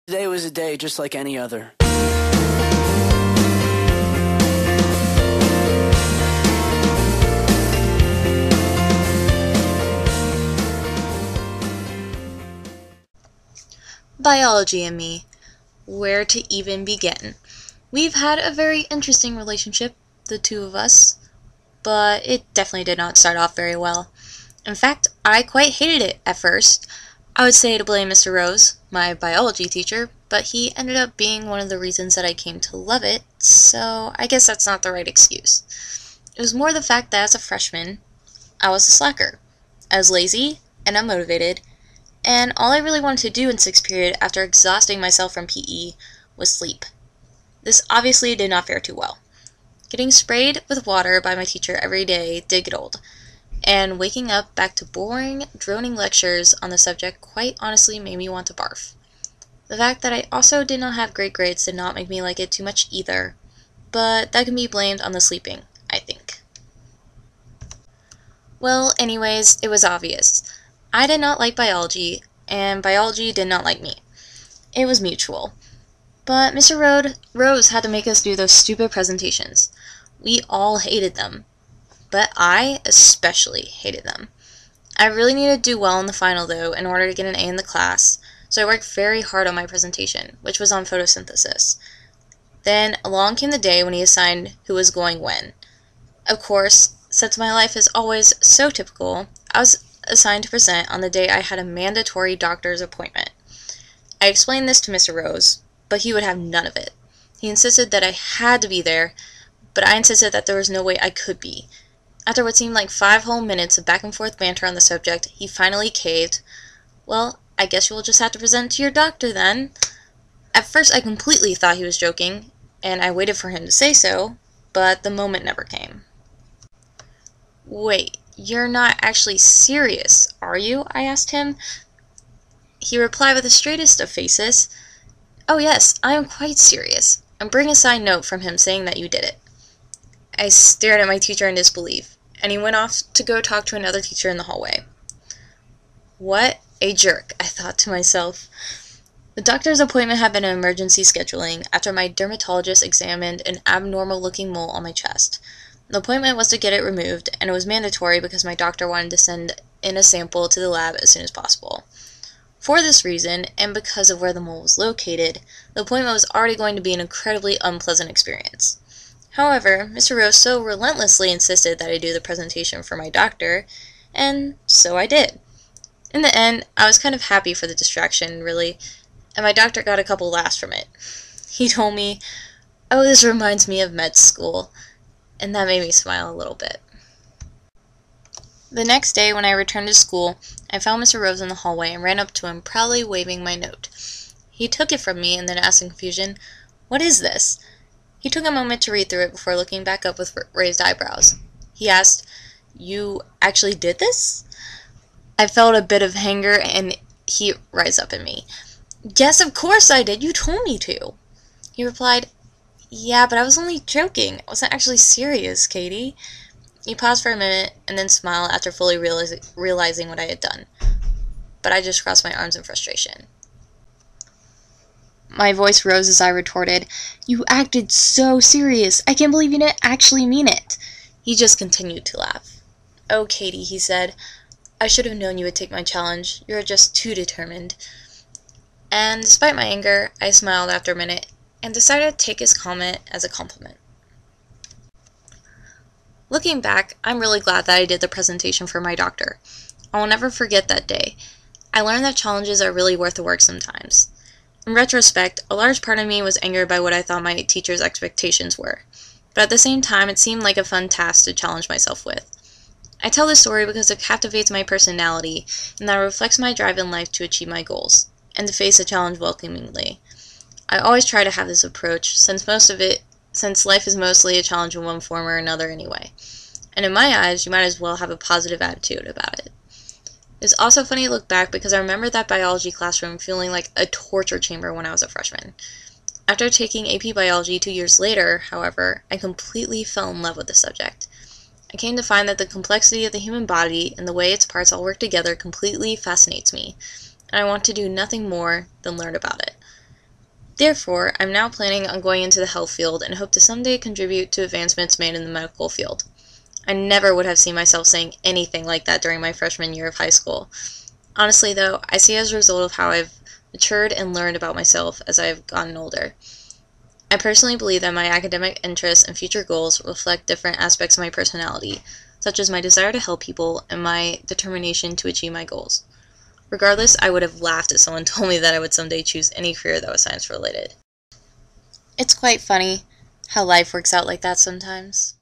Today was a day just like any other. Biology and me. Where to even begin? We've had a very interesting relationship, the two of us, but it definitely did not start off very well. In fact, I quite hated it at first. I would say to blame Mr. Rose, my biology teacher, but he ended up being one of the reasons that I came to love it, so I guess that's not the right excuse. It was more the fact that as a freshman, I was a slacker. I was lazy and unmotivated, and all I really wanted to do in 6th period after exhausting myself from PE was sleep. This obviously did not fare too well. Getting sprayed with water by my teacher every day did get old, and waking up back to boring, droning lectures on the subject quite honestly made me want to barf. The fact that I also did not have great grades did not make me like it too much either, but that can be blamed on the sleeping, I think. Well, anyways, it was obvious. I did not like biology, and biology did not like me. It was mutual. But Mr. Rose had to make us do those stupid presentations. We all hated them, but I especially hated them. I really needed to do well in the final, though, in order to get an A in the class, so I worked very hard on my presentation, which was on photosynthesis. Then along came the day when he assigned who was going when. Of course, since my life is always so typical, I was assigned to present on the day I had a mandatory doctor's appointment. I explained this to Mr. Rose, but he would have none of it. He insisted that I had to be there, but I insisted that there was no way I could be. After what seemed like 5 whole minutes of back and forth banter on the subject, he finally caved. Well, I guess you will just have to present to your doctor then. At first I completely thought he was joking, and I waited for him to say so, but the moment never came. Wait, you're not actually serious, are you? I asked him. He replied with the straightest of faces, "Oh yes, I am quite serious, and bring a signed note from him saying that you did it." I stared at my teacher in disbelief, and he went off to go talk to another teacher in the hallway. What a jerk, I thought to myself. The doctor's appointment had been an emergency scheduling after my dermatologist examined an abnormal-looking mole on my chest. The appointment was to get it removed, and it was mandatory because my doctor wanted to send in a sample to the lab as soon as possible. For this reason, and because of where the mole was located, the appointment was already going to be an incredibly unpleasant experience. However, Mr. Rose so relentlessly insisted that I do the presentation for my doctor, and so I did. In the end, I was kind of happy for the distraction, really, and my doctor got a couple laughs from it. He told me, "Oh, this reminds me of med school," and that made me smile a little bit. The next day, when I returned to school, I found Mr. Rose in the hallway and ran up to him, proudly waving my note. He took it from me and then asked in confusion, "What is this?" He took a moment to read through it before looking back up with raised eyebrows. He asked, "You actually did this?" I felt a bit of anger and heat rise up in me. "Yes, of course I did. You told me to." He replied, "Yeah, but I was only joking. I wasn't actually serious, Katie." He paused for a minute and then smiled after fully realizing what I had done. But I just crossed my arms in frustration. My voice rose as I retorted, "You acted so serious. I can't believe you didn't actually mean it." He just continued to laugh. "Oh, Katie," he said, "I should have known you would take my challenge. You are just too determined." And despite my anger, I smiled after a minute and decided to take his comment as a compliment. Looking back, I'm really glad that I did the presentation for my doctor. I will never forget that day. I learned that challenges are really worth the work sometimes. In retrospect, a large part of me was angered by what I thought my teacher's expectations were, but at the same time it seemed like a fun task to challenge myself with. I tell this story because it captivates my personality and that it reflects my drive in life to achieve my goals, and to face a challenge welcomingly. I always try to have this approach, since life is mostly a challenge in one form or another anyway. And in my eyes, you might as well have a positive attitude about it. It's also funny to look back because I remember that biology classroom feeling like a torture chamber when I was a freshman. After taking AP Biology 2 years later, however, I completely fell in love with the subject. I came to find that the complexity of the human body and the way its parts all work together completely fascinates me, and I want to do nothing more than learn about it. Therefore, I'm now planning on going into the health field and hope to someday contribute to advancements made in the medical field. I never would have seen myself saying anything like that during my freshman year of high school. Honestly, though, I see it as a result of how I've matured and learned about myself as I've gotten older. I personally believe that my academic interests and future goals reflect different aspects of my personality, such as my desire to help people and my determination to achieve my goals. Regardless, I would have laughed if someone told me that I would someday choose any career that was science related. It's quite funny how life works out like that sometimes.